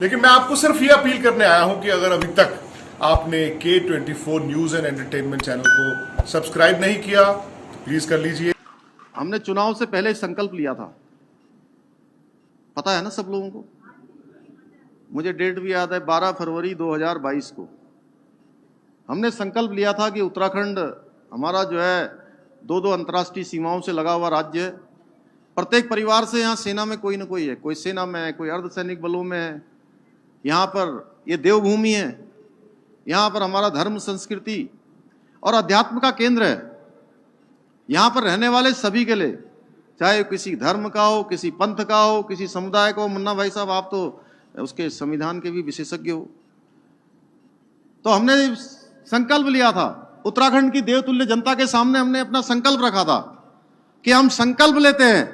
लेकिन मैं आपको सिर्फ ये अपील करने आया हूं कि अगर अभी तक आपने K24 news and entertainment channel को सब्सक्राइब नहीं किया तो प्लीज कर लीजिए। हमने चुनाव से पहले संकल्प लिया था, पता है ना सब लोगों को। मुझे डेट भी याद है, 12 फरवरी 2022 को हमने संकल्प लिया था कि उत्तराखंड हमारा जो है दो अंतर्राष्ट्रीय सीमाओं से लगा हुआ राज्य है। प्रत्येक परिवार से यहाँ सेना में कोई ना कोई है, कोई सेना में है, कोई अर्धसैनिक बलों में है। यहाँ पर ये देवभूमि है, यहाँ पर हमारा धर्म, संस्कृति और अध्यात्म का केंद्र है। यहाँ पर रहने वाले सभी के लिए, चाहे किसी धर्म का हो, किसी पंथ का हो, किसी समुदाय का हो। मुन्ना भाई साहब, आप तो उसके संविधान के भी विशेषज्ञ हो। तो हमने संकल्प लिया था, उत्तराखंड की देवतुल्य जनता के सामने हमने अपना संकल्प रखा था कि हम संकल्प लेते हैं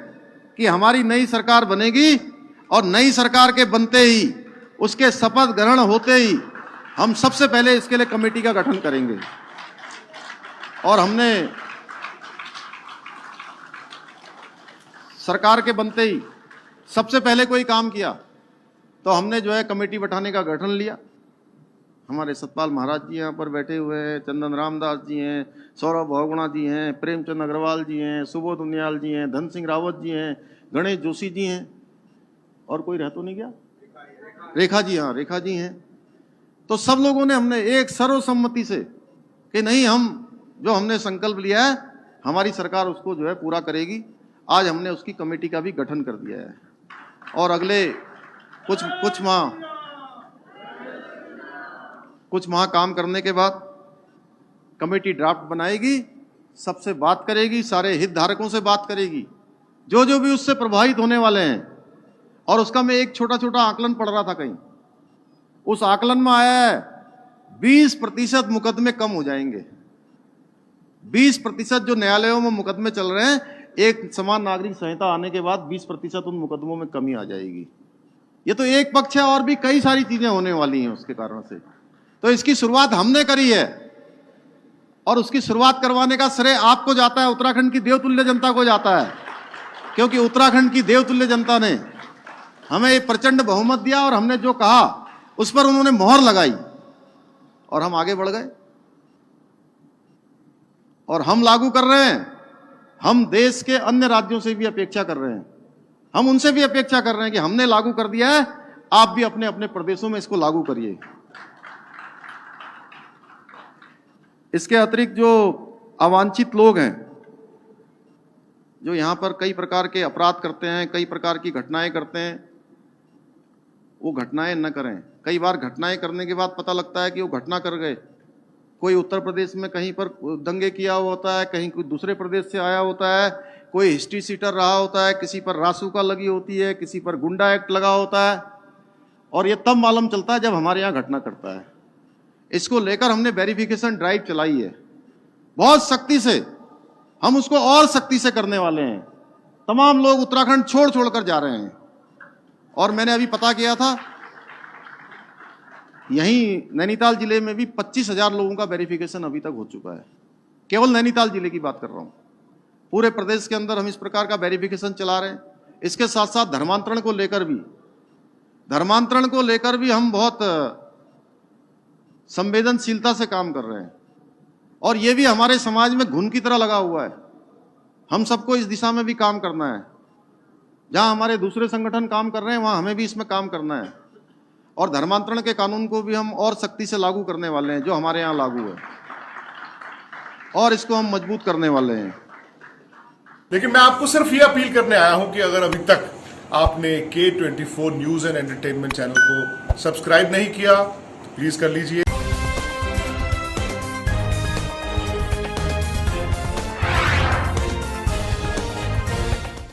कि हमारी नई सरकार बनेगी और नई सरकार के बनते ही, उसके शपथ ग्रहण होते ही हम सबसे पहले इसके लिए कमेटी का गठन करेंगे। और हमने सरकार के बनते ही सबसे पहले कोई काम किया तो हमने जो है कमेटी बैठाने का गठन लिया। हमारे सतपाल महाराज जी यहाँ पर बैठे हुए हैं, चंदन रामदास जी हैं, सौरभ बहुगुणा जी हैं, प्रेमचंद अग्रवाल जी हैं, सुबोध उनियाल जी हैं, धन सिंह रावत जी हैं, गणेश जोशी जी हैं, और कोई रह तो नहीं गया, रेखा जी, हाँ रेखा जी हैं। तो सब लोगों ने हमने एक सर्वसम्मति से कि नहीं, हम जो हमने संकल्प लिया है हमारी सरकार उसको जो है पूरा करेगी। आज हमने उसकी कमेटी का भी गठन कर दिया है और अगले कुछ माह काम करने के बाद कमेटी ड्राफ्ट बनाएगी, सबसे बात करेगी, सारे हितधारकों से बात करेगी, जो जो भी उससे प्रभावित होने वाले हैं। और उसका मैं एक छोटा छोटा आकलन पढ़ रहा था कहीं, उस आकलन में आया है 20% मुकदमे कम हो जाएंगे। 20% जो न्यायालयों में मुकदमे चल रहे हैं, एक समान नागरिक संहिता आने के बाद 20% उन मुकदमों में कमी आ जाएगी। ये तो एक पक्ष है, और भी कई सारी चीजें होने वाली हैं उसके कारण से। तो इसकी शुरुआत हमने करी है और उसकी शुरुआत करवाने का श्रेय आपको जाता है, उत्तराखंड की देवतुल्य जनता को जाता है, क्योंकि उत्तराखंड की देवतुल्य जनता ने हमें एक प्रचंड बहुमत दिया और हमने जो कहा उस पर उन्होंने मोहर लगाई और हम आगे बढ़ गए और हम लागू कर रहे हैं। हम देश के अन्य राज्यों से भी अपेक्षा कर रहे हैं, हम उनसे भी अपेक्षा कर रहे हैं कि हमने लागू कर दिया है, आप भी अपने अपने प्रदेशों में इसको लागू करिए। इसके अतिरिक्त जो अवांछित लोग हैं, जो यहां पर कई प्रकार के अपराध करते हैं, कई प्रकार की घटनाएं करते हैं, वो घटनाएं न करें। कई बार घटनाएं करने के बाद पता लगता है कि वो घटना कर गए। कोई उत्तर प्रदेश में कहीं पर दंगे किया हुआ होता है, कहीं कोई दूसरे प्रदेश से आया होता है, कोई हिस्ट्री सीटर रहा होता है, किसी पर रासुका लगी होती है, किसी पर गुंडा एक्ट लगा होता है, और ये तब मालूम चलता है जब हमारे यहाँ घटना करता है। इसको लेकर हमने वेरिफिकेशन ड्राइव चलाई है बहुत सख्ती से। हम उसको और सख्ती से करने वाले हैं। तमाम लोग उत्तराखंड छोड़ कर जा रहे हैं और मैंने अभी पता किया था, यहीं नैनीताल जिले में भी 25,000 लोगों का वेरिफिकेशन अभी तक हो चुका है। केवल नैनीताल जिले की बात कर रहा हूं, पूरे प्रदेश के अंदर हम इस प्रकार का वेरिफिकेशन चला रहे हैं। इसके साथ साथ धर्मांतरण को लेकर भी हम बहुत संवेदनशीलता से काम कर रहे हैं और ये भी हमारे समाज में घुन की तरह लगा हुआ है। हम सबको इस दिशा में भी काम करना है। जहां हमारे दूसरे संगठन काम कर रहे हैं वहां हमें भी इसमें काम करना है और धर्मांतरण के कानून को भी हम और सख्ती से लागू करने वाले हैं, जो हमारे यहाँ लागू है, और इसको हम मजबूत करने वाले हैं। लेकिन मैं आपको सिर्फ ये अपील करने आया हूं कि अगर अभी तक आपने K24 news and entertainment channel को सब्सक्राइब नहीं किया तो प्लीज कर लीजिए।